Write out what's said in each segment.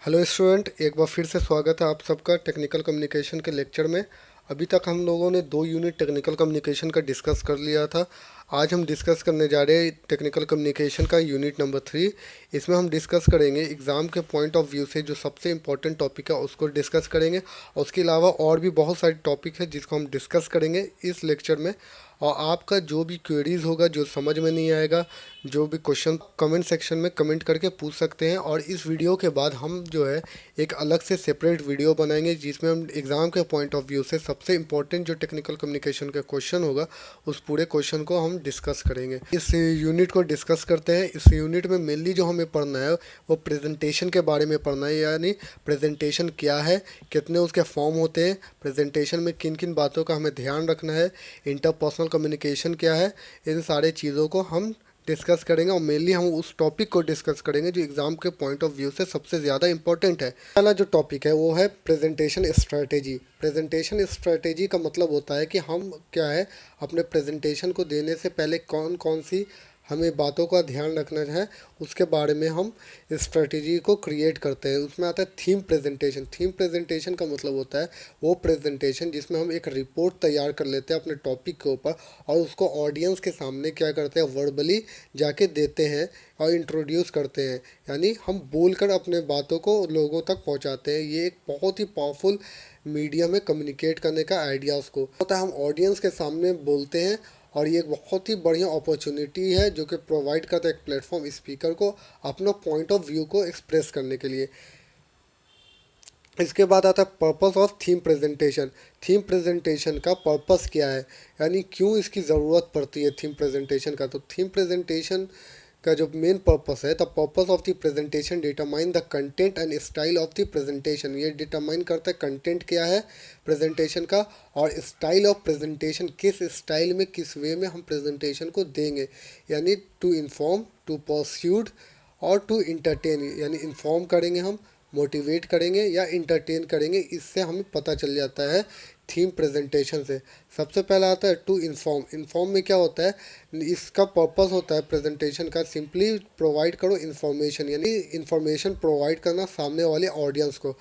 Hello student, एक बार फिर से स्वागत है आप सबका टेक्निकल कम्युनिकेशन के लेक्चर में। अभी तक हम लोगों ने 2 यूनिट टेक्निकल कम्युनिकेशन का डिस्कस कर लिया था। आज हम डिस्कस करने जा रहे हैं टेक्निकल कम्युनिकेशन का यूनिट नंबर 3। इसमें हम डिस्कस करेंगे एग्ज़ाम के पॉइंट ऑफ व्यू से जो सबसे इंपॉर्टेंट टॉपिक है उसको डिस्कस करेंगे, और उसके अलावा और भी बहुत सारे टॉपिक है जिसको हम डिस्कस करेंगे इस लेक्चर में। और आपका जो भी क्वेरीज होगा, जो समझ में नहीं आएगा, जो भी क्वेश्चन, कमेंट सेक्शन में कमेंट करके पूछ सकते हैं। और इस वीडियो के बाद हम जो है एक अलग से सेपरेट वीडियो बनाएंगे जिसमें हम एग्ज़ाम के पॉइंट ऑफ व्यू से सबसे इंपॉर्टेंट जो टेक्निकल कम्युनिकेशन का क्वेश्चन होगा उस पूरे क्वेश्चन को हम डिस्कस करेंगे। इस यूनिट को डिस्कस करते हैं। इस यूनिट में मेनली जो हमें पढ़ना है वो प्रेजेंटेशन के बारे में पढ़ना है, यानी प्रेजेंटेशन क्या है, कितने उसके फॉर्म होते हैं, प्रेजेंटेशन में किन किन बातों का हमें ध्यान रखना है, इंटरपर्सनल कम्युनिकेशन क्या है, इन सारे चीज़ों को हम डिस्कस करेंगे। और मेनली हम उस टॉपिक को डिस्कस करेंगे जो एग्ज़ाम के पॉइंट ऑफ व्यू से सबसे ज़्यादा इंपॉर्टेंट है। पहला जो टॉपिक है वो है प्रेजेंटेशन स्ट्रेटेजी। प्रेजेंटेशन स्ट्रेटेजी का मतलब होता है कि हम क्या है, अपने प्रेजेंटेशन को देने से पहले कौन कौन सी हमें बातों का ध्यान रखना है, उसके बारे में हम स्ट्रेटेजी को क्रिएट करते हैं। उसमें आता है थीम प्रेजेंटेशन। थीम प्रेजेंटेशन का मतलब होता है वो प्रेजेंटेशन जिसमें हम एक रिपोर्ट तैयार कर लेते हैं अपने टॉपिक के ऊपर, और उसको ऑडियंस के सामने क्या करते हैं, वर्बली जाके देते हैं और इंट्रोड्यूस करते हैं, यानी हम बोलकर अपने बातों को लोगों तक पहुंचाते हैं। ये एक बहुत ही पावरफुल मीडियम है कम्युनिकेट करने का, आइडियाज़ को होता है हम ऑडियंस के सामने बोलते हैं। और ये एक बहुत ही बढ़िया अपॉर्चुनिटी है जो कि प्रोवाइड करता है एक प्लेटफॉर्म स्पीकर को अपना पॉइंट ऑफ व्यू को एक्सप्रेस करने के लिए। इसके बाद आता है purpose of theme presentation. Theme presentation का पर्पस क्या है, यानी क्यों इसकी ज़रूरत पड़ती है थीम प्रेजेंटेशन का। तो थीम प्रेजेंटेशन का जो मेन पर्पस है, the purpose of the presentation determine the content and style of the presentation. ये डिटरमाइन करता है कंटेंट क्या है प्रेजेंटेशन का, और स्टाइल ऑफ प्रेजेंटेशन, किस स्टाइल में, किस वे में हम प्रेजेंटेशन को देंगे, यानी टू इन्फॉर्म, टू परस्यूड और टू इंटरटेन, यानी इन्फॉर्म करेंगे हम, मोटिवेट करेंगे या इंटरटेन करेंगे। इससे हमें पता चल जाता है थीम प्रेजेंटेशन से। सबसे पहला आता है टू इन्फॉर्म। इन्फॉर्म में क्या होता है, इसका पर्पस होता है प्रेजेंटेशन का सिंपली प्रोवाइड करो इन्फॉर्मेशन, यानी इन्फॉर्मेशन प्रोवाइड करना सामने वाले ऑडियंस को।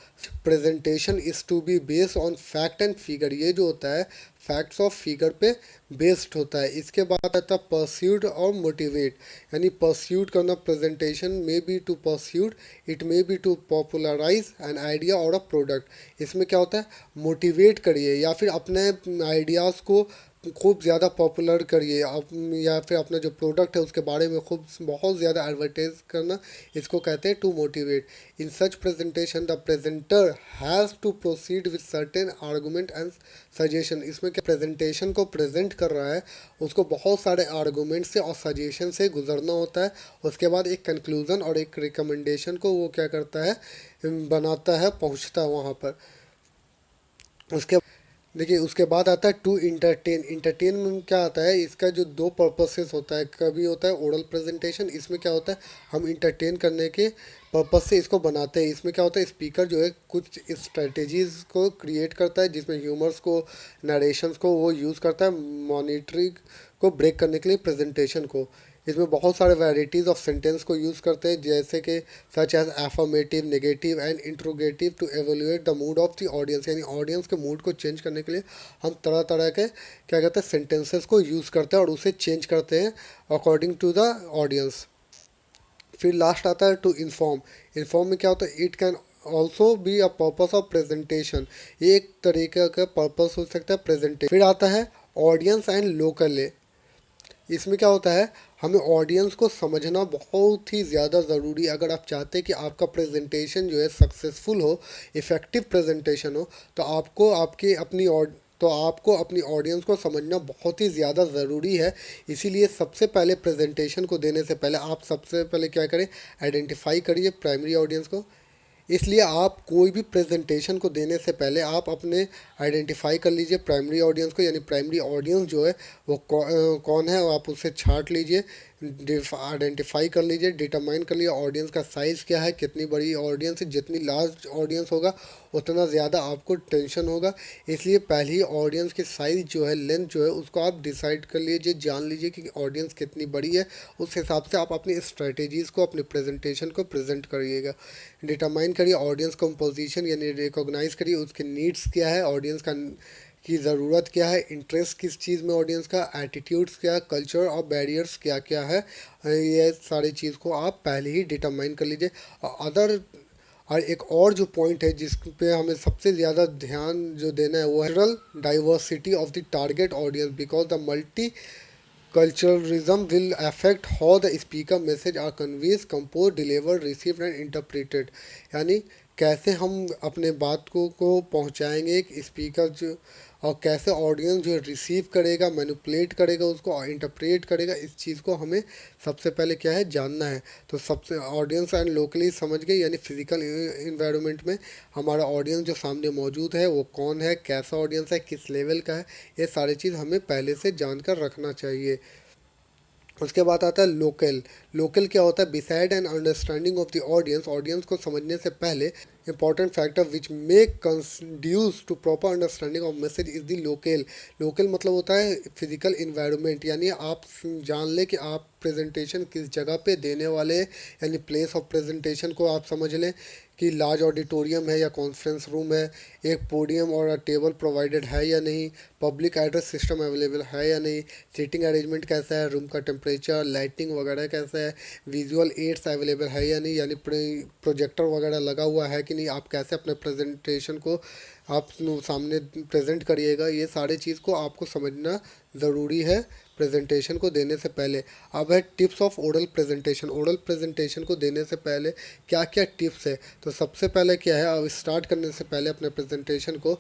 Presentation is to be based on fact and figure. ये जो होता है फैक्ट्स ऑफ फिगर पे बेस्ड होता है। इसके बाद आता है परस्यूड और मोटिवेट, यानी परस्यूड करना प्रेजेंटेशन में be to persuade, it may be to popularise an idea और अ प्रोडक्ट। इसमें क्या होता है, मोटिवेट करिए या फिर अपने आइडियाज़ को खूब ज़्यादा पॉपुलर करिए आप, या फिर अपना जो प्रोडक्ट है उसके बारे में खूब बहुत ज़्यादा एडवर्टाइज करना, इसको कहते हैं to motivate. In such presentation the presenter has to proceed with certain argument and suggestion. इसमें क्या प्रेजेंटेशन को प्रेजेंट कर रहा है उसको बहुत सारे आर्गूमेंट से और सजेशन से गुजरना होता है। उसके बाद एक कंक्लूज़न और एक रिकमेंडेशन को वो क्या करता है, बनाता है, पहुंचता है वहाँ पर। उसके देखिए उसके बाद आता है टू इंटरटेन। इंटरटेन में क्या आता है, इसका जो दो पर्पसेस होता है, कभी होता है ओरल प्रेजेंटेशन, इसमें क्या होता है हम इंटरटेन करने के पर्पस से इसको बनाते हैं। इसमें क्या होता है, स्पीकर जो है कुछ स्ट्रेटेजीज़ को क्रिएट करता है जिसमें ह्यूमर्स को, नरेशंस को वो यूज़ करता है मॉनिटरिंग को ब्रेक करने के लिए प्रेजेंटेशन को। इसमें बहुत सारे वैराइटीज़ ऑफ सेंटेंस को यूज़ करते हैं, जैसे कि such as affirmative, negative and interrogative to evaluate the mood of the audience, यानी ऑडियंस के मूड को चेंज करने के लिए हम तरह तरह के क्या कहते हैं सेंटेंसेस को यूज़ करते हैं और उसे चेंज करते हैं अकॉर्डिंग टू द ऑडियंस। फिर लास्ट आता है टू इन्फॉर्म। इन्फॉर्म में क्या होता है, it can also be a purpose of presentation. ये एक तरीके का पर्पस हो सकता है प्रेजेंटेशन। फिर आता है ऑडियंस एंड लोकल। इसमें क्या होता है, हमें ऑडियंस को समझना बहुत ही ज़्यादा ज़रूरी है। अगर आप चाहते हैं कि आपका प्रेजेंटेशन जो है सक्सेसफुल हो, इफ़ेक्टिव प्रेजेंटेशन हो, तो आपको अपनी ऑडियंस को समझना बहुत ही ज़्यादा ज़रूरी है। इसीलिए सबसे पहले प्रेजेंटेशन को देने से पहले आप सबसे पहले क्या करें, आइडेंटिफाई करिए प्राइमरी ऑडियंस को। इसलिए आप कोई भी प्रेजेंटेशन को देने से पहले आप अपने आइडेंटिफाई कर लीजिए प्राइमरी ऑडियंस को, यानी प्राइमरी ऑडियंस जो है वो कौन है, और आप उससे छांट लीजिए आइडेंटिफाई कर लीजिए, डिटरमाइन कर लीजिए ऑडियंस का साइज़ क्या है, कितनी बड़ी ऑडियंस है। जितनी लार्ज ऑडियंस होगा उतना ज़्यादा आपको टेंशन होगा, इसलिए पहले ही ऑडियंस की साइज़ जो है, लेंथ जो है, उसको आप डिसाइड कर लीजिए, जान लीजिए कि ऑडियंस कितनी बड़ी है। उस हिसाब से आप अपनी स्ट्रेटेजीज़ को, अपने प्रेजेंटेशन को प्रेजेंट करिएगा। डिटरमाइन करिए ऑडियंस कंपोजिशन, यानी रिकॉग्नाइज करिए उसके नीड्स क्या है, ऑडियंस का की ज़रूरत क्या है, इंटरेस्ट किस चीज़ में ऑडियंस का, एटीट्यूड्स क्या है, कल्चर और बैरियर्स क्या क्या है। ये सारी चीज़ को आप पहले ही डिटरमाइन कर लीजिए। अदर और एक और जो पॉइंट है जिस पे हमें सबसे ज़्यादा ध्यान जो देना है वो है diversity of the target audience, because the multi culturalism will affect how the speaker message are conveys, composed, delivered, received and interpreted। यानी कैसे हम अपने बात को पहुंचाएंगे एक स्पीकर जो, और कैसे ऑडियंस जो रिसीव करेगा, मैनिपुलेट करेगा उसको और इंटरप्रेट करेगा, इस चीज़ को हमें सबसे पहले क्या है जानना है। तो सबसे ऑडियंस एंड लोकली समझ गए, यानी फिजिकल इन्वायरमेंट में हमारा ऑडियंस जो सामने मौजूद है वो कौन है, कैसा ऑडियंस है, किस लेवल का है, ये सारी चीज़ हमें पहले से जानकर रखना चाहिए। उसके बाद आता है लोकल। लोकल क्या होता है, beside an understanding of the audience, audience को समझने से पहले important factor which make conducive to proper understanding of message is the local. Local मतलब होता है फिजिकल इन्वायरमेंट, यानी आप जान लें कि आप प्रेजेंटेशन किस जगह पे देने वाले हैं, यानी प्लेस ऑफ प्रेजेंटेशन को आप समझ लें कि लार्ज ऑडिटोरियम है या कॉन्फ्रेंस रूम है, एक पोडियम और टेबल प्रोवाइडेड है या नहीं, पब्लिक एड्रेस सिस्टम अवेलेबल है या नहीं, सीटिंग अरेंजमेंट कैसा है, रूम का टेम्परेचर, लाइटिंग वगैरह कैसा है, विजुअल एड्स अवेलेबल है या नहीं, यानी प्रोजेक्टर वगैरह लगा हुआ है कि नहीं, आप कैसे अपने प्रेजेंटेशन को आप सामने प्रेजेंट करिएगा, ये सारे चीज़ को आपको समझना ज़रूरी है प्रेजेंटेशन को देने से पहले। अब है tips of oral presentation. Oral presentation को देने से पहले क्या क्या टिप्स है, तो सबसे पहले क्या है, अब स्टार्ट करने से पहले अपने प्रेजेंटेशन को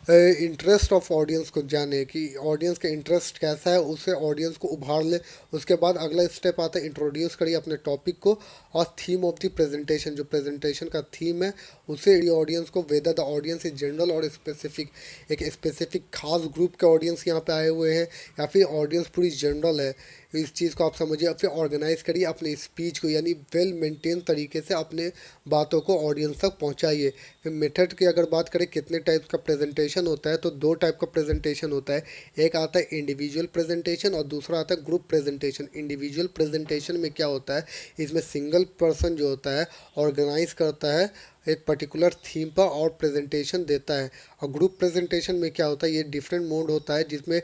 इंटरेस्ट ऑफ ऑडियंस को जाने कि ऑडियंस का इंटरेस्ट कैसा है, उससे ऑडियंस को उभार ले। उसके बाद अगला स्टेप आता है इंट्रोड्यूस करिए अपने टॉपिक को और थीम ऑफ द प्रेजेंटेशन, जो प्रेजेंटेशन का थीम है उसे ऑडियंस को, whether the audience is general और स्पेसिफिक, एक स्पेसिफिक खास ग्रुप के ऑडियंस यहाँ पे आए हुए हैं या फिर ऑडियंस पूरी जनरल है, इस चीज़ को आप समझिए। फिर ऑर्गेनाइज करिए अपने स्पीच को, यानी वेल मेंटेन तरीके से अपने बातों को ऑडियंस तक पहुंचाइए। फिर मेथड की अगर बात करें कितने टाइप का प्रेजेंटेशन होता है, तो दो टाइप का प्रेजेंटेशन होता है, एक आता है इंडिविजुअल प्रेजेंटेशन और दूसरा आता है ग्रुप प्रेजेंटेशन। इंडिविजुअल प्रेजेंटेशन में क्या होता है, इसमें सिंगल पर्सन जो होता है ऑर्गेनाइज करता है एक पर्टिकुलर थीम पर और प्रेजेंटेशन देता है। और ग्रुप प्रेजेंटेशन में क्या होता है, ये डिफरेंट मोड होता है जिसमें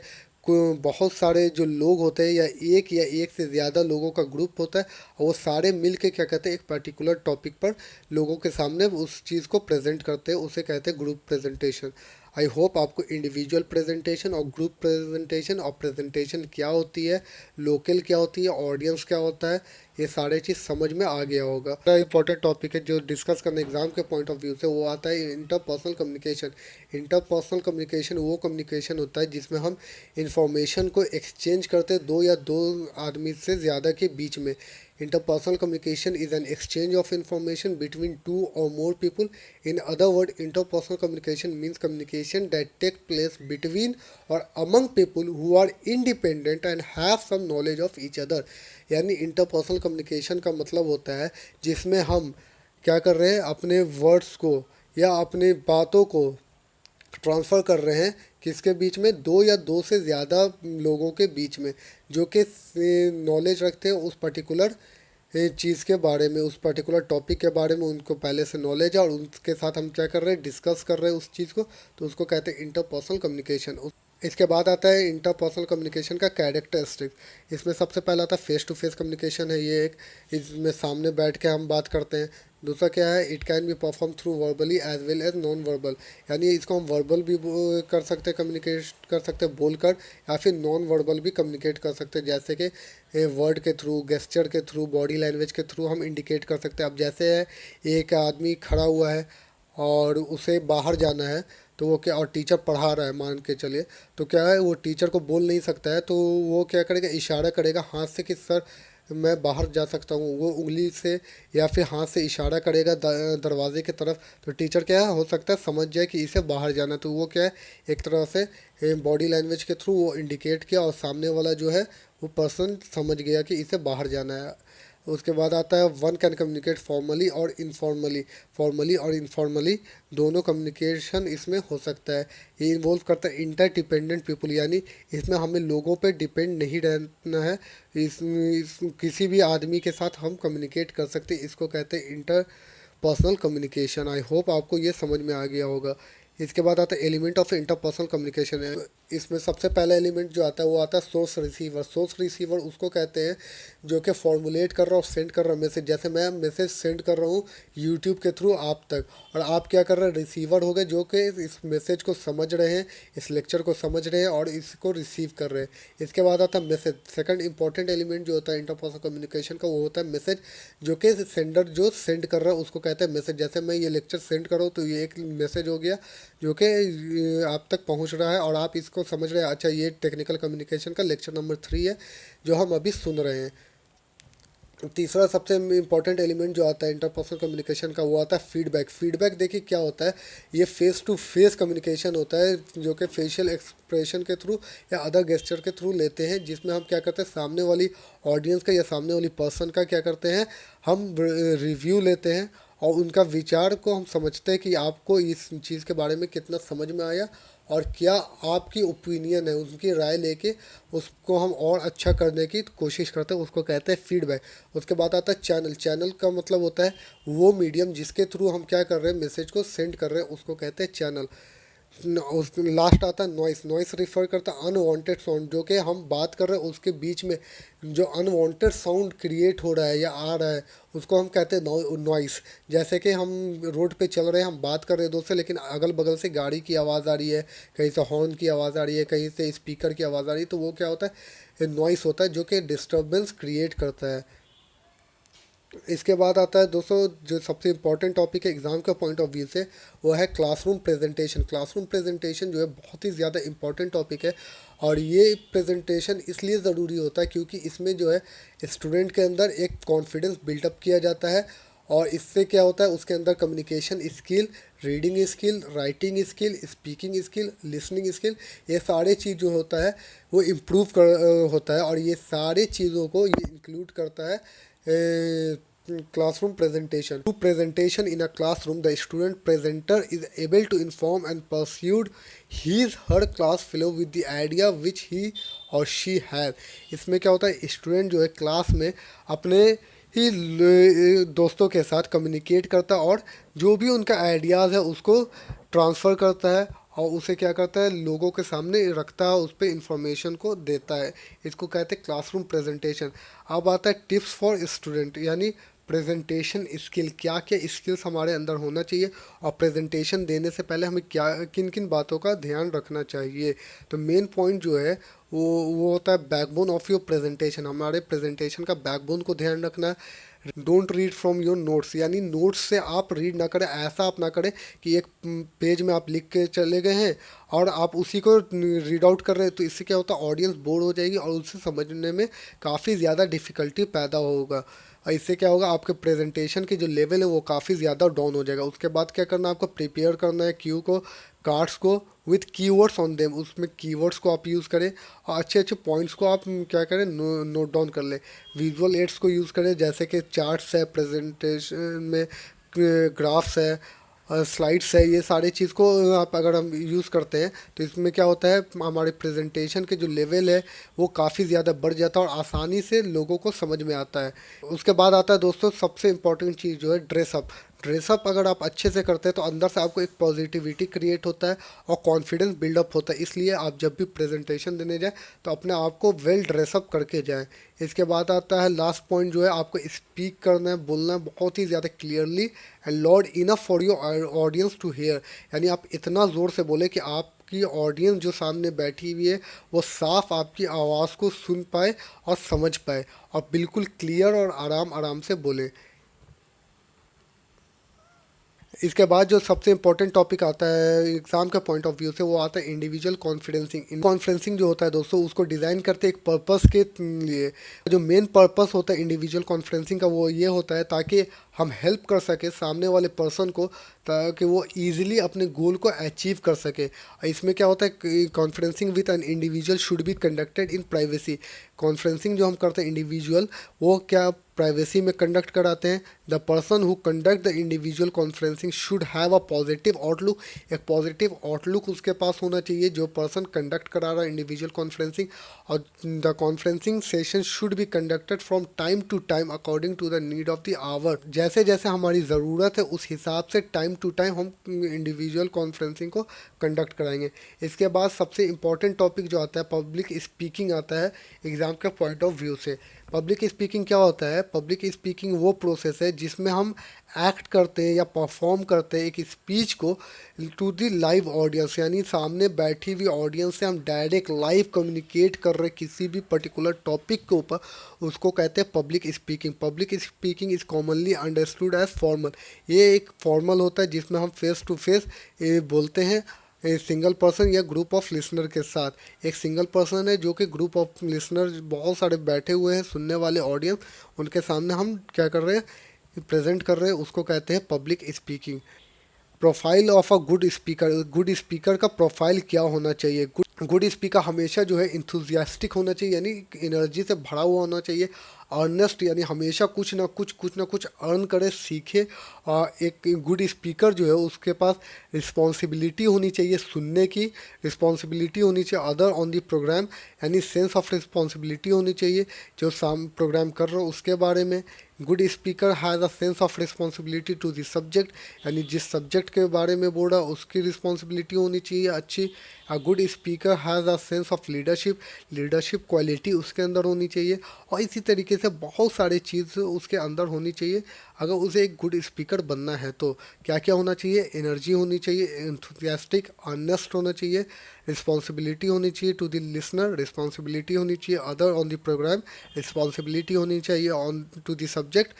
बहुत सारे जो लोग होते हैं या एक से ज़्यादा लोगों का ग्रुप होता है और वो सारे मिल के क्या कहते हैं एक पर्टिकुलर टॉपिक पर लोगों के सामने उस चीज़ को प्रेजेंट करते हैं, उसे कहते हैं ग्रुप प्रेजेंटेशन। आई होप आपको इंडिविजुअल प्रेजेंटेशन और ग्रुप प्रेजेंटेशन और प्रेजेंटेशन क्या होती है, लोकल क्या होती है, ऑडियंस क्या होता है, ये सारे चीज़ समझ में आ गया होगा। इंपॉर्टेंट टॉपिक है जो डिस्कस करना एग्जाम के पॉइंट ऑफ व्यू से, वो आता है इंटरपर्सनल कम्युनिकेशन। इंटरपर्सनल कम्युनिकेशन वो कम्युनिकेशन होता है जिसमें हम इंफॉर्मेशन को एक्सचेंज करते हैं दो या दो आदमी से ज़्यादा के बीच में। Interpersonal communication is an exchange of information between two or more people. In other words, interpersonal communication means communication that takes place between or among people who are independent and have some knowledge of each other। यानी interpersonal communication का मतलब होता है जिसमें हम क्या कर रहे हैं, अपने वर्ड्स को या अपनी बातों को ट्रांसफ़र कर रहे हैं किसके बीच में, दो या दो से ज़्यादा लोगों के बीच में जो कि नॉलेज रखते हैं उस पर्टिकुलर चीज़ के बारे में, उस पर्टिकुलर टॉपिक के बारे में उनको पहले से नॉलेज है और उनके साथ हम क्या कर रहे हैं, डिस्कस कर रहे हैं उस चीज़ को, तो उसको कहते हैं इंटरपर्सनल कम्युनिकेशन। इसके बाद आता है इंटरपर्सनल कम्युनिकेशन का कैरेक्टरिस्टिक। इसमें सबसे पहला आता है फेस टू फेस कम्युनिकेशन है, ये एक इसमें सामने बैठ के हम बात करते हैं। दूसरा क्या है, it can be perform through verbally as well as non verbal, यानी इसको हम वर्बल भी कर सकते हैं, कम्युनिकेट कर सकते हैं बोलकर, या फिर नॉन वर्बल भी कम्युनिकेट कर सकते हैं, जैसे कि वर्ड के थ्रू, गेस्चर के थ्रू, बॉडी लैंग्वेज के थ्रू हम इंडिकेट कर सकते हैं। अब जैसे है एक आदमी खड़ा हुआ है और उसे बाहर जाना है, तो वो क्या, और टीचर पढ़ा रहा है मान के चलिए, तो क्या है वो टीचर को बोल नहीं सकता है, तो वो क्या करेगा, इशारा करेगा हाथ से कि सर मैं बाहर जा सकता हूँ, वो उंगली से या फिर हाथ से इशारा करेगा दरवाजे की तरफ, तो टीचर क्या है हो सकता है समझ जाए कि इसे बाहर जाना, तो वो क्या है एक तरह से बॉडी लैंग्वेज के थ्रू वो इंडिकेट किया और सामने वाला जो है वो पर्सन समझ गया कि इसे बाहर जाना है। उसके बाद आता है वन कैन कम्युनिकेट फॉर्मली और इनफॉर्मली। फॉर्मली और इनफॉर्मली दोनों कम्युनिकेशन इसमें हो सकता है। ये इन्वॉल्व करता है इंटर डिपेंडेंट पीपल, यानी इसमें हमें लोगों पे डिपेंड नहीं रहना है। किसी भी आदमी के साथ हम कम्युनिकेट कर सकते हैं, इसको कहते हैं inter personal communication. I hope आपको ये समझ में आ गया होगा। इसके बाद आता है एलिमेंट ऑफ इंटरपर्सनल कम्युनिकेशन है। इसमें सबसे पहला एलिमेंट जो आता है वो आता है सोर्स रिसीवर। सोर्स रिसीवर उसको कहते हैं जो कि फॉर्मुलेट कर रहा है और सेंड कर रहा है मैसेज। जैसे मैं मैसेज सेंड कर रहा हूँ यूट्यूब के थ्रू आप तक, और आप क्या कर रहे हैं, रिसीवर हो गए जो कि इस मैसेज को समझ रहे हैं, इस लेक्चर को समझ रहे हैं और इसको रिसीव कर रहे हैं। इसके बाद आता है मैसेज। सेकंड इंपॉर्टेंट एलिमेंट जो होता है इंटरपर्सनल कम्युनिकेशन का वो होता है मैसेज, जो कि सेंडर जो सेंड कर रहा है उसको कहते हैं मैसेज। जैसे मैं ये लेक्चर सेंड कर रहा हूँ तो ये एक मैसेज हो गया जो कि आप तक पहुंच रहा है और आप इसको समझ रहे हैं। अच्छा, ये टेक्निकल कम्युनिकेशन का लेक्चर नंबर 3 है जो हम अभी सुन रहे हैं। तीसरा सबसे इम्पॉर्टेंट एलिमेंट जो आता है इंटरपर्सनल कम्युनिकेशन का वो आता है फीडबैक। फीडबैक देखिए क्या होता है, ये फेस टू फेस कम्युनिकेशन होता है जो कि फेशियल एक्सप्रेशन के थ्रू या अदर गेस्चर के थ्रू लेते हैं, जिसमें हम क्या करते हैं सामने वाली ऑडियंस का या सामने वाली पर्सन का क्या करते हैं, हम रिव्यू लेते हैं और उनका विचार को हम समझते हैं कि आपको इस चीज़ के बारे में कितना समझ में आया और क्या आपकी ओपिनियन है, उनकी राय लेके उसको हम और अच्छा करने की कोशिश करते हैं, उसको कहते हैं फीडबैक। उसके बाद आता है चैनल। चैनल का मतलब होता है वो मीडियम जिसके थ्रू हम क्या कर रहे हैं, मैसेज को सेंड कर रहे हैं, उसको कहते हैं चैनल। उस लास्ट आता है नॉइस। नॉइस रिफर करता है अनवांटेड साउंड, जो कि हम बात कर रहे हैं उसके बीच में जो अनवांटेड साउंड क्रिएट हो रहा है या आ रहा है उसको हम कहते हैं नॉइस। जैसे कि हम रोड पे चल रहे हैं, हम बात कर रहे हैं दोस्त से, लेकिन अगल बगल से गाड़ी की आवाज़ आ रही है, कहीं से हॉर्न की आवाज़ आ रही है, कहीं से स्पीकर की आवाज़ आ रही है, तो वो क्या होता है, नॉइस होता है जो कि डिस्टर्बेंस क्रिएट करता है। इसके बाद आता है दोस्तों जो सबसे इम्पोर्टेंट टॉपिक है एग्ज़ाम के पॉइंट ऑफ व्यू से, वो है क्लासरूम प्रेजेंटेशन। क्लासरूम प्रेजेंटेशन जो है बहुत ही ज़्यादा इम्पोर्टेंट टॉपिक है, और ये प्रेजेंटेशन इसलिए ज़रूरी होता है क्योंकि इसमें जो है स्टूडेंट के अंदर एक कॉन्फिडेंस बिल्डअप किया जाता है, और इससे क्या होता है उसके अंदर communication skill, reading skill, writing skill, speaking skill, listening skill, ये सारे चीज़ जो होता है वो इम्प्रूव होता है, और ये सारे चीज़ों को ये इंक्लूड करता है classroom presentation. To presentation in a classroom, the student presenter is able to inform and persuade his her class fellow with the idea which he or she has. इसमें क्या होता है, स्टूडेंट जो है क्लास में अपने ही दोस्तों के साथ कम्युनिकेट करता है और जो भी उनका आइडियाज़ है उसको ट्रांसफ़र करता है और उसे क्या करता है लोगों के सामने रखता है, उस पर इंफॉर्मेशन को देता है। इसको कहते हैं क्लासरूम प्रेजेंटेशन। अब आता है टिप्स फॉर स्टूडेंट, यानी प्रेजेंटेशन स्किल, क्या क्या स्किल्स हमारे अंदर होना चाहिए और प्रेजेंटेशन देने से पहले हमें क्या किन किन बातों का ध्यान रखना चाहिए। तो मेन पॉइंट जो है वो होता है बैकबोन ऑफ योर प्रेजेंटेशन। हमारे प्रेजेंटेशन का बैकबोन को ध्यान रखना है। Don't read from your notes, यानी नोट्स से आप रीड ना करें। ऐसा आप ना करें कि एक पेज में आप लिख के चले गए हैं और आप उसी को रीड आउट कर रहे हैं, तो इससे क्या होता है ऑडियंस बोर हो जाएगी और उसे समझने में काफ़ी ज़्यादा डिफ़िकल्टी पैदा होगा, और इससे क्या होगा आपके प्रेजेंटेशन की जो लेवल है वो काफ़ी ज़्यादा डाउन हो जाएगा। उसके बाद क्या करना है, आपको प्रिपेयर करना है क्यू को, कार्ड्स को विथ कीवर्ड्स ऑन देम। उसमें कीवर्ड्स को आप यूज़ करें और अच्छे अच्छे पॉइंट्स को आप क्या करें नोट डाउन कर लें। विजुअल एड्स को यूज़ करें जैसे कि चार्ट्स है, प्रेजेंटेशन में ग्राफ्स है, स्लाइड्स है, ये सारी चीज़ को आप अगर हम यूज़ करते हैं तो इसमें क्या होता है हमारे प्रेजेंटेशन के जो लेवल है वो काफ़ी ज़्यादा बढ़ जाता है और आसानी से लोगों को समझ में आता है। उसके बाद आता है दोस्तों सबसे इम्पोर्टेंट चीज़ जो है ड्रेसअप। ड्रेसअप अगर आप अच्छे से करते हैं तो अंदर से आपको एक पॉजिटिविटी क्रिएट होता है और कॉन्फिडेंस बिल्डअप होता है। इसलिए आप जब भी प्रेजेंटेशन देने जाएँ तो अपने आप को वेल ड्रेसअप करके जाएँ। इसके बाद आता है लास्ट पॉइंट जो है आपको स्पीक करना है, बोलना है बहुत ही ज़्यादा clearly and loud enough for your audience to hear, यानी आप इतना ज़ोर से बोले कि आपकी ऑडियंस जो सामने बैठी हुई है वो साफ आपकी आवाज़ को सुन पाए और समझ पाए, और बिल्कुल क्लियर और आराम आराम से बोले। इसके बाद जो सबसे इम्पोर्टेंट टॉपिक आता है एग्जाम के पॉइंट ऑफ व्यू से, वो आता है इंडिविजुअल कॉन्फ्रेंसिंग। कॉन्फ्रेंसिंग जो होता है दोस्तों, उसको डिज़ाइन करते हैं एक पर्पस के लिए। जो मेन पर्पस होता है इंडिविजुअल कॉन्फ्रेंसिंग का, वो ये होता है ताकि हम हेल्प कर सके सामने वाले पर्सन को, ताकि वो इजीली अपने गोल को अचीव कर सके। इसमें क्या होता है, conferencing with an individual should be conducted in privacy. Conferencing जो हम करते हैं इंडिविजुअल, वो क्या प्राइवेसी में कंडक्ट कराते हैं। The person who conduct the individual conferencing should have a positive outlook. एक पॉजिटिव आउटलुक उसके पास होना चाहिए जो पर्सन कंडक्ट करा रहा है इंडिविजुअल कॉन्फ्रेंसिंग। और the conferencing session should be conducted from time to time according to the need of the hour. जैसे जैसे हमारी ज़रूरत है उस हिसाब से टाइम टू टाइम हम इंडिविजुअल कॉन्फ्रेंसिंग को कंडक्ट कराएंगे। इसके बाद सबसे इम्पॉर्टेंट टॉपिक जो आता है पब्लिक स्पीकिंग आता है एग्ज़ाम के पॉइंट ऑफ व्यू से। पब्लिक स्पीकिंग क्या होता है, पब्लिक स्पीकिंग वो प्रोसेस है जिसमें हम एक्ट करते हैं या परफॉर्म करते हैं एक स्पीच को टू द लाइव ऑडियंस, यानी सामने बैठी हुई ऑडियंस से हम डायरेक्ट लाइव कम्युनिकेट कर रहे किसी भी पर्टिकुलर टॉपिक के ऊपर, उसको कहते हैं public speaking. Public speaking is commonly understood as formal. ये एक फॉर्मल होता है जिसमें हम फेस टू फेस बोलते हैं सिंगल पर्सन या ग्रुप ऑफ लिसनर के साथ। एक सिंगल पर्सन है जो कि ग्रुप ऑफ लिसनर बहुत सारे बैठे हुए हैं सुनने वाले ऑडियंस, उनके सामने हम क्या कर रहे हैं, प्रेजेंट कर रहे हैं, उसको कहते हैं public speaking. Profile of a good speaker. Good speaker का प्रोफाइल क्या होना चाहिए। गुड स्पीकर हमेशा जो है इंथुजियास्टिक होना चाहिए, यानी एनर्जी से भरा हुआ होना चाहिए। अर्नेस्ट, यानी हमेशा कुछ ना कुछ अर्न करे, सीखे। एक गुड स्पीकर जो है उसके पास रिस्पॉन्सिबिलिटी होनी चाहिए, सुनने की रिस्पॉन्सिबिलिटी होनी चाहिए अदर ऑन दी प्रोग्राम, यानी सेंस ऑफ रिस्पॉन्सिबिलिटी होनी चाहिए जो साम प्रोग्राम कर रहे हो उसके बारे में। Good speaker has a sense of responsibility to the subject, यानी जिस सब्जेक्ट के बारे में बोल रहा है उसकी रिस्पॉन्सिबिलिटी होनी चाहिए अच्छी। A good speaker has a sense of leadership, leadership quality उसके अंदर होनी चाहिए। और इसी तरीके से बहुत सारी चीज़ उसके अंदर होनी चाहिए अगर उसे एक गुड स्पीकर बनना है तो। क्या क्या होना चाहिए, एनर्जी होनी चाहिए, एंथुसियास्टिक, ऑनेस्ट होना चाहिए, रिस्पॉन्सिबिलिटी होनी चाहिए टू द लिसनर, रिस्पॉन्सिबिलिटी होनी चाहिए other on the program, responsibility होनी चाहिए on to the subject,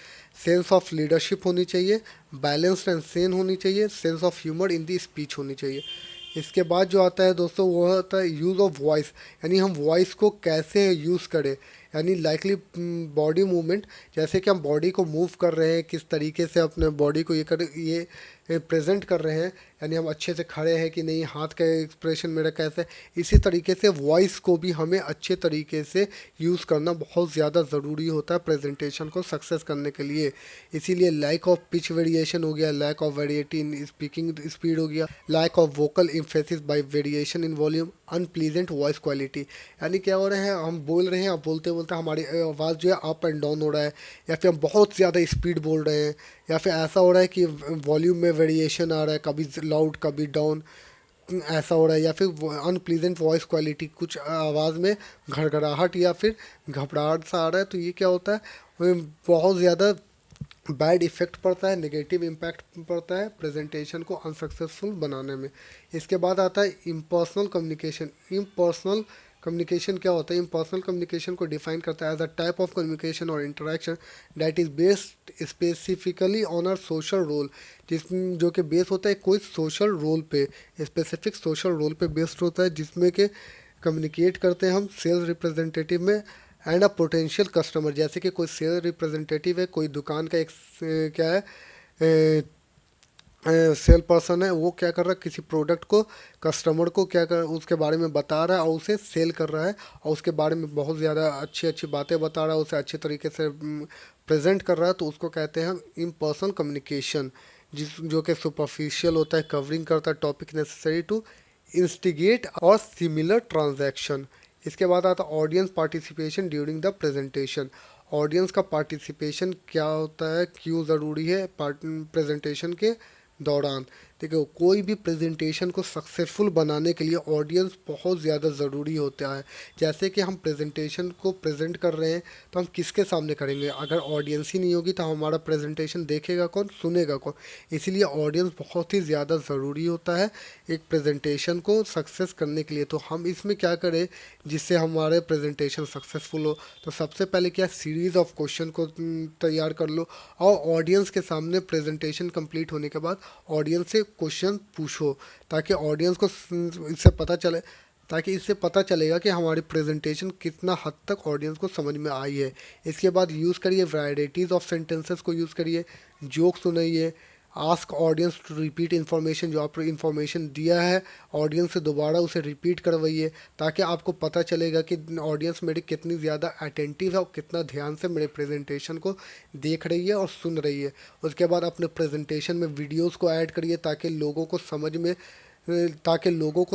sense of leadership होनी चाहिए, बैलेंस्ड एंड सेन होनी चाहिए, sense of humour in the speech होनी चाहिए। इसके बाद जो आता है दोस्तों वो होता है यूज़ ऑफ वॉइस, यानी हम वॉइस को कैसे यूज़ करें, यानी लाइकली बॉडी मूवमेंट, जैसे कि हम बॉडी को मूव कर रहे हैं किस तरीके से अपने बॉडी को ये प्रेजेंट कर रहे हैं, यानी हम अच्छे से खड़े हैं कि नहीं, हाथ का एक्सप्रेशन मेरा कैसे। इसी तरीके से वॉइस को भी हमें अच्छे तरीके से यूज़ करना बहुत ज़्यादा ज़रूरी होता है प्रेजेंटेशन को सक्सेस करने के लिए। इसीलिए लैक ऑफ पिच वेरिएशन हो गया, lack of variety in speaking speed हो गया, lack of vocal emphasis by variation in volume, unpleasant voice quality, यानी क्या हो रहे हैं, हम बोल रहे हैं, अब बोलते बोलते हमारी आवाज़ जो है अप एंड डाउन हो रहा है, या फिर हम बहुत ज़्यादा स्पीड बोल रहे हैं, या फिर ऐसा हो रहा है कि वॉल्यूम में वेरिएशन आ रहा है, कभी लाउड कभी डाउन, ऐसा हो रहा है। या फिर अनप्लीजेंट वॉइस क्वालिटी, कुछ आवाज़ में घड़घड़ाहट या फिर घबराहट सा आ रहा है, तो ये क्या होता है, बहुत ज़्यादा बैड इफ़ेक्ट पड़ता है, नेगेटिव इम्पैक्ट पड़ता है प्रेजेंटेशन को अनसक्सेसफुल बनाने में। इसके बाद आता है इम्पर्सनल कम्युनिकेशन। इम्पर्सनल कम्युनिकेशन क्या होता है, इम्पर्सनल कम्युनिकेशन को डिफाइन करता है as a type of communication और interaction that is based specifically on a social role, जिस जो कि बेस होता है कोई सोशल रोल पे, स्पेसिफिक सोशल रोल पे बेस्ड होता है, जिसमें कि कम्युनिकेट करते हैं हम सेल्स रिप्रेजेंटेटिव में एंड अ पोटेंशियल कस्टमर। जैसे कि कोई सेल रिप्रेजेंटेटिव है, कोई दुकान का एक क्या है, सेल पर्सन है, वो क्या कर रहा है, किसी प्रोडक्ट को कस्टमर को क्या कर उसके बारे में बता रहा है और उसे सेल कर रहा है, और उसके बारे में बहुत ज़्यादा अच्छी अच्छी बातें बता रहा है, उसे अच्छे तरीके से प्रेजेंट कर रहा है, तो उसको कहते हैं हम इन पर्सन कम्युनिकेशन, जिस जो कि सुपरफिशियल होता है, कवरिंग करता है टॉपिक नेसेसरी टू इंस्टिगेट और सिमिलर ट्रांजैक्शन। इसके बाद आता है audience participation during the presentation. Audience का पार्टिसिपेशन क्या होता है, क्यों ज़रूरी है प्रेजेंटेशन के दौरान। देखो, कोई भी प्रेजेंटेशन को सक्सेसफुल बनाने के लिए ऑडियंस बहुत ज़्यादा ज़रूरी होता है। जैसे कि हम प्रेजेंटेशन को प्रेजेंट कर रहे हैं, तो हम किसके सामने करेंगे? अगर ऑडियंस ही नहीं होगी तो हमारा प्रेजेंटेशन देखेगा कौन, सुनेगा कौन? इसीलिए ऑडियंस बहुत ही ज़्यादा ज़रूरी होता है एक प्रेजेंटेशन को सक्सेस करने के लिए। तो हम इसमें क्या करें जिससे हमारे प्रेजेंटेशन सक्सेसफुल हो? तो सबसे पहले क्या, सीरीज़ ऑफ क्वेश्चन को तैयार कर लो, और ऑडियंस के सामने प्रेजेंटेशन कंप्लीट होने के बाद ऑडियंस से क्वेश्चन पूछो, ताकि ऑडियंस को इससे पता चले, ताकि इससे पता चलेगा कि हमारी प्रेजेंटेशन कितना हद तक ऑडियंस को समझ में आई है। इसके बाद यूज़ करिए वैरायटीज़ ऑफ सेंटेंसेस को यूज़ करिए, जोक सुनाइए, ask audience to repeat information, जो आपने इन्फॉर्मेशन दिया है ऑडियंस से दोबारा उसे रिपीट करवाइए, ताकि आपको पता चलेगा कि ऑडियंस मेरी कितनी ज़्यादा अटेंटिव है और कितना ध्यान से मेरे प्रेजेंटेशन को देख रही है और सुन रही है। उसके बाद अपने प्रेजेंटेशन में वीडियोस को ऐड करिए, ताकि लोगों को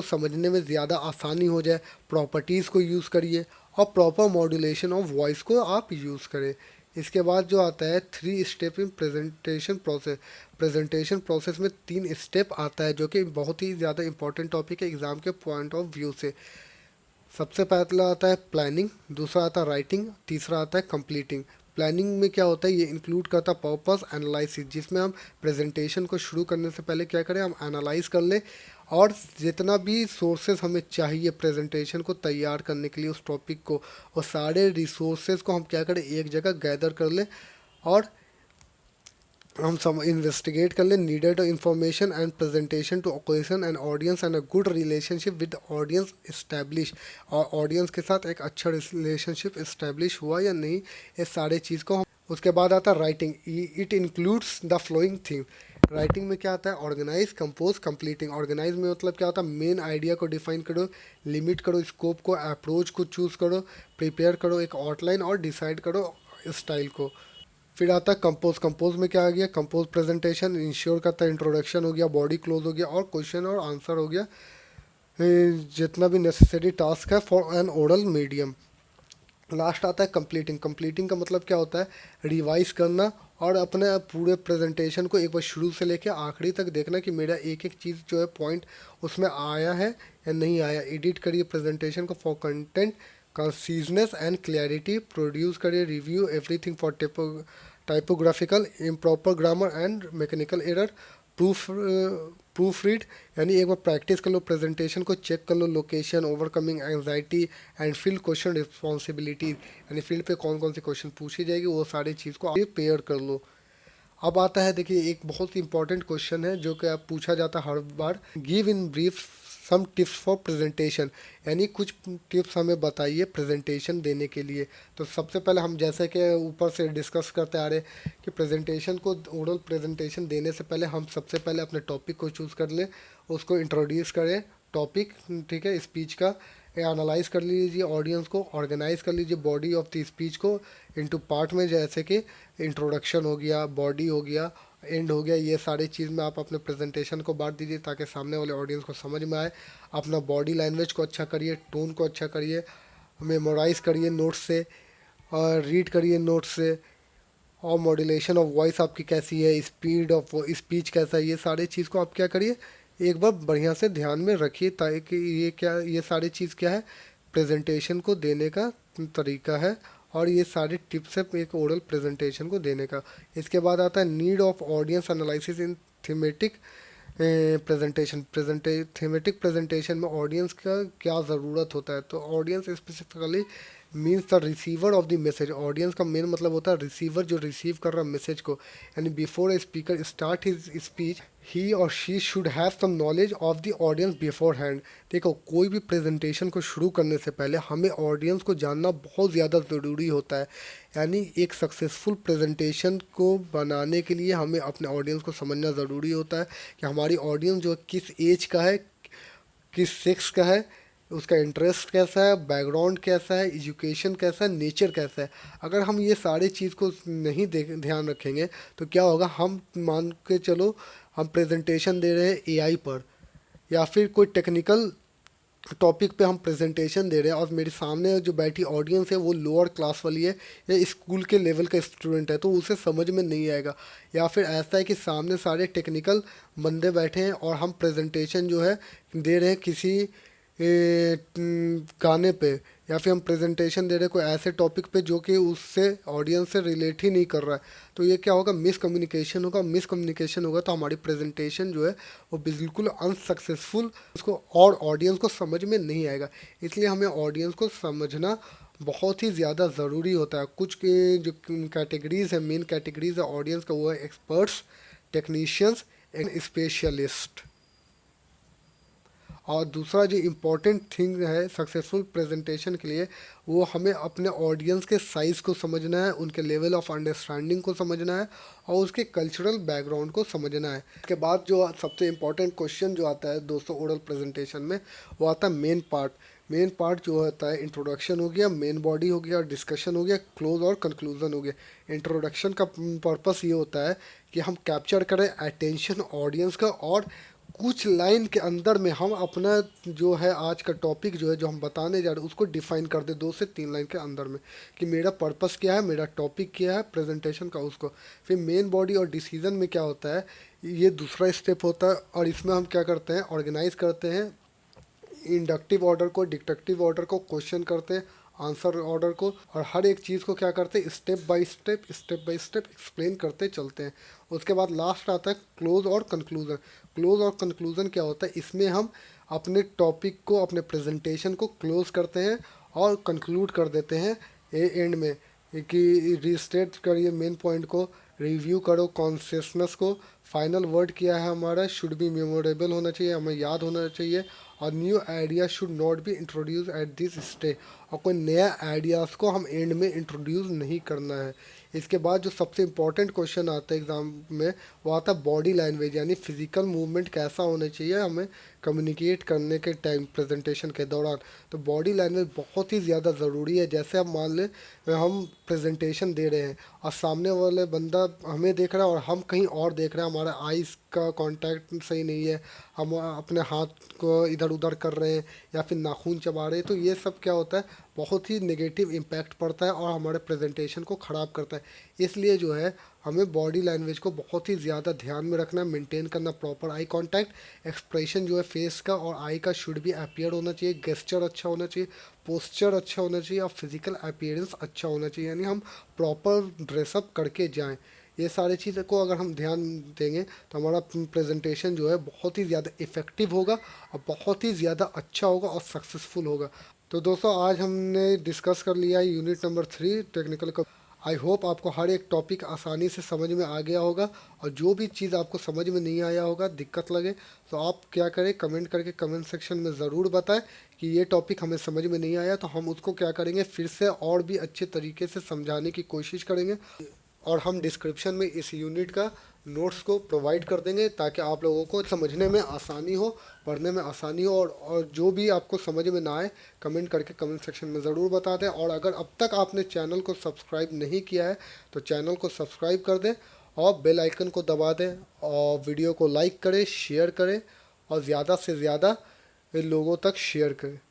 समझने में ज़्यादा आसानी हो जाए। प्रॉपर्टीज़ को यूज़ करिए और प्रॉपर मॉड्यूलेशन ऑफ वॉइस को आप यूज़ करें। इसके बाद जो आता है 3 step in presentation process. Presentation process में 3 स्टेप आता है, जो कि बहुत ही ज़्यादा इंपॉर्टेंट टॉपिक है एग्ज़ाम के पॉइंट ऑफ व्यू से। सबसे पहला आता है प्लानिंग, दूसरा आता है राइटिंग, तीसरा आता है कंप्लीटिंग। प्लानिंग में क्या होता है, ये इंक्लूड करता है पर्पस एनालिसिस, जिसमें हम प्रेजेंटेशन को शुरू करने से पहले क्या करें, हम एनालाइज कर लें और जितना भी सोर्सेज हमें चाहिए प्रेजेंटेशन को तैयार करने के लिए उस टॉपिक को, और सारे रिसोर्सेज को हम क्या करें, एक जगह गैदर कर लें, और हम सब इन्वेस्टिगेट कर लें needed information and presentation to occasion and audience and a good relationship with audience establish, और ऑडियंस के साथ एक अच्छा रिलेशनशिप इस्टेब्लिश हुआ या नहीं, ये सारे चीज़ को हम। उसके बाद आता है writing, it includes the flowing theme. Writing में क्या आता है, ऑर्गेनाइज, कंपोज, कंप्लीटिंग। ऑर्गेनाइज में मतलब क्या होता है, मेन आइडिया को डिफाइन करो, लिमिट करो स्कोप को, अप्रोच को चूज़ करो, प्रिपेयर करो एक आउटलाइन और डिसाइड करो स्टाइल को। फिर आता है कंपोज। कंपोज में क्या आ गया, कंपोज प्रेजेंटेशन इंश्योर करता है इंट्रोडक्शन हो गया, बॉडी क्लोज हो गया, और क्वेश्चन और आंसर हो गया, जितना भी नेसेसरी टास्क है for an oral medium. Last आता है कंप्लीटिंग। कंप्लीटिंग का मतलब क्या होता है, रिवाइज करना और अपने पूरे प्रेजेंटेशन को एक बार शुरू से लेकर आखिरी तक देखना कि मेरा एक एक चीज़ जो है पॉइंट उसमें आया है या नहीं आया। एडिट करिए प्रेजेंटेशन को for content conciseness and clarity. Produce करिए review everything for typographical improper grammar and mechanical error. Proof proofread, यानी एक बार प्रैक्टिस कर लो प्रेजेंटेशन को, चेक कर लो location, overcoming anxiety and field question responsibility, यानी फील्ड पे कौन कौन सी क्वेश्चन पूछी जाएगी वो सारी चीज़ को आप पेयर कर लो। अब आता है, देखिए एक बहुत ही इंपॉर्टेंट क्वेश्चन है जो कि आप पूछा जाता है हर बार, give in brief some tips for presentation, यानी कुछ टिप्स हमें बताइए प्रेजेंटेशन देने के लिए। तो सबसे पहले हम जैसे कि ऊपर से डिस्कस करते आ रहे कि प्रेजेंटेशन को, ओरल प्रेजेंटेशन देने से पहले हम सबसे पहले अपने टॉपिक को चूज़ कर लें, उसको इंट्रोड्यूस करें टॉपिक, ठीक है, स्पीच का एनालाइज कर लीजिए, ऑडियंस को ऑर्गेनाइज कर लीजिए बॉडी ऑफ द स्पीच को इनटू पार्ट में, जैसे कि इंट्रोडक्शन हो गया, बॉडी हो गया, एंड हो गया। ये सारी चीज़ में आप अपने प्रेजेंटेशन को बांट दीजिए ताकि सामने वाले ऑडियंस को समझ में आए। अपना बॉडी लैंग्वेज को अच्छा करिए, टोन को अच्छा करिए, मेमोराइज करिए नोट्स से और रीड करिए नोट्स से, और मॉड्यूलेशन ऑफ वॉइस आपकी कैसी है, स्पीड ऑफ स्पीच कैसा है, ये सारी चीज़ को आप क्या करिए एक बार बढ़िया से ध्यान में रखिए, ताकि ये सारी चीज़ क्या है, प्रेजेंटेशन को देने का तरीका है, और ये सारे टिप्स है एक ओरल प्रेजेंटेशन को देने का। इसके बाद आता है need of audience analysis in thematic presentation. Thematic presentation में ऑडियंस का क्या ज़रूरत होता है, तो audience specifically means the receiver of the message. Audience का मेन मतलब होता है रिसीवर, जो रिसीव कर रहा है मैसेज को, यानी before a speaker start his speech he और she should have some knowledge of the audience beforehand. देखो, कोई भी प्रेजेंटेशन को शुरू करने से पहले हमें ऑडियंस को जानना बहुत ज़्यादा ज़रूरी होता है, यानी एक सक्सेसफुल प्रेजेंटेशन को बनाने के लिए हमें अपने ऑडियंस को समझना ज़रूरी होता है कि हमारी ऑडियंस जो किस एज का है, किस सेक्स का है, उसका इंटरेस्ट कैसा है, बैकग्राउंड कैसा है, एजुकेशन कैसा है, नेचर कैसा है। अगर हम ये सारे चीज़ को नहीं ध्यान रखेंगे तो क्या होगा, हम मान के चलो हम प्रेजेंटेशन दे रहे हैं एआई पर या फिर कोई टेक्निकल टॉपिक पे हम प्रेजेंटेशन दे रहे हैं और मेरे सामने जो बैठी ऑडियंस है वो लोअर क्लास वाली है या स्कूल के लेवल का स्टूडेंट है, तो उसे समझ में नहीं आएगा। या फिर ऐसा है कि सामने सारे टेक्निकल बंदे बैठे हैं और हम प्रेजेंटेशन जो है दे रहे हैं किसी गाने पे, या फिर हम प्रेजेंटेशन दे रहे हैं कोई ऐसे टॉपिक पे जो कि उससे ऑडियंस से रिलेट ही नहीं कर रहा है, तो ये क्या होगा, मिसकम्युनिकेशन होगा। मिसकम्युनिकेशन होगा तो हमारी प्रेजेंटेशन जो है वो बिल्कुल अनसक्सेसफुल, उसको और ऑडियंस को समझ में नहीं आएगा। इसलिए हमें ऑडियंस को समझना बहुत ही ज़्यादा ज़रूरी होता है। कुछ के जो कैटेगरीज है, मेन कैटेगरीज है ऑडियंस का, वो है एक्सपर्ट्स, टेक्नीशियंस एंड स्पेशलिस्ट। और दूसरा जो इम्पोर्टेंट थिंग है सक्सेसफुल प्रेजेंटेशन के लिए, वो हमें अपने ऑडियंस के साइज़ को समझना है, उनके लेवल ऑफ अंडरस्टैंडिंग को समझना है और उसके कल्चरल बैकग्राउंड को समझना है। इसके बाद जो सबसे इम्पोर्टेंट क्वेश्चन जो आता है दोस्तों ओरल प्रेजेंटेशन में, वो आता है मेन पार्ट। मेन पार्ट जो होता है इंट्रोडक्शन हो गया, मेन बॉडी हो गया, डिस्कशन हो गया, क्लोज और कंक्लूजन हो गया। इंट्रोडक्शन का पर्पस ये होता है कि हम कैप्चर करें अटेंशन ऑडियंस का, और कुछ लाइन के अंदर में हम अपना जो है आज का टॉपिक जो है जो हम बताने जा रहे हैं उसको डिफाइन कर दे 2 से 3 लाइन के अंदर में, कि मेरा पर्पस क्या है, मेरा टॉपिक क्या है प्रेजेंटेशन का उसको। फिर मेन बॉडी और डिसीजन में क्या होता है, ये दूसरा स्टेप होता है, और इसमें हम क्या करते हैं, ऑर्गेनाइज करते हैं इंडक्टिव ऑर्डर को, डिडक्टिव ऑर्डर को, क्वेश्चन करते हैं आंसर ऑर्डर को, और हर एक चीज़ को क्या करते हैं स्टेप बाय स्टेप एक्सप्लेन करते चलते हैं। उसके बाद लास्ट आता है क्लोज और कंक्लूजन। क्लोज और कंक्लूजन क्या होता है, इसमें हम अपने टॉपिक को, अपने प्रेजेंटेशन को क्लोज करते हैं और कंक्लूड कर देते हैं एंड में, कि रिस्टेट करिए मेन पॉइंट को, रिव्यू करो कॉन्शियसनेस को, फाइनल वर्ड क्या है हमारा, शुड बी मेमोरेबल होना चाहिए, हमें याद होना चाहिए, और new idea should not be introduce at this stage, और कोई नया आइडियाज़ को हम एंड में इंट्रोड्यूस नहीं करना है। इसके बाद जो सबसे इंपॉर्टेंट क्वेश्चन आता है एग्ज़ाम में, वो आता है बॉडी लैंग्वेज, यानी फिजिकल मूवमेंट कैसा होना चाहिए हमें कम्युनिकेट करने के टाइम प्रेजेंटेशन के दौरान। तो बॉडी लैंग्वेज बहुत ही ज़्यादा ज़रूरी है। जैसे अब मान लें हम प्रेजेंटेशन दे रहे हैं और सामने वाले बंदा हमें देख रहा है और हम कहीं और देख रहे हैं, हमारा आइज़ का कांटेक्ट सही नहीं है, हम अपने हाथ को इधर उधर कर रहे हैं या फिर नाखून चबा रहे हैं, तो ये सब क्या होता है, बहुत ही नेगेटिव इम्पैक्ट पड़ता है और हमारे प्रेजेंटेशन को ख़राब करता है। इसलिए जो है हमें बॉडी लैंग्वेज को बहुत ही ज़्यादा ध्यान में रखना, मेंटेन करना, प्रॉपर आई कांटेक्ट, एक्सप्रेशन जो है फेस का और आई का शुड भी अपीयर होना चाहिए, गेस्चर अच्छा होना चाहिए, पोस्चर अच्छा होना चाहिए और फिजिकल अपीयरेंस अच्छा होना चाहिए, यानी हम प्रॉपर ड्रेसअप करके जाएं। ये सारी चीज़ों को अगर हम ध्यान देंगे तो हमारा प्रेजेंटेशन जो है बहुत ही ज़्यादा इफ़ेक्टिव होगा और बहुत ही ज़्यादा अच्छा होगा और सक्सेसफुल होगा। तो दोस्तों आज हमने डिस्कस कर लिया है यूनिट नंबर 3 टेक्निकल का। आई होप आपको हर एक टॉपिक आसानी से समझ में आ गया होगा, और जो भी चीज़ आपको समझ में नहीं आया होगा, दिक्कत लगे, तो आप क्या करें, कमेंट करके कमेंट सेक्शन में ज़रूर बताएं कि ये टॉपिक हमें समझ में नहीं आया, तो हम उसको क्या करेंगे फिर से और भी अच्छे तरीके से समझाने की कोशिश करेंगे, और हम डिस्क्रिप्शन में इस यूनिट का नोट्स को प्रोवाइड कर देंगे ताकि आप लोगों को समझने में आसानी हो, पढ़ने में आसानी हो, और जो भी आपको समझ में ना आए कमेंट करके कमेंट सेक्शन में ज़रूर बता दें। और अगर अब तक आपने चैनल को सब्सक्राइब नहीं किया है तो चैनल को सब्सक्राइब कर दें और बेल आइकन को दबा दें, और वीडियो को लाइक करें, शेयर करें और ज़्यादा से ज़्यादा लोगों तक शेयर करें।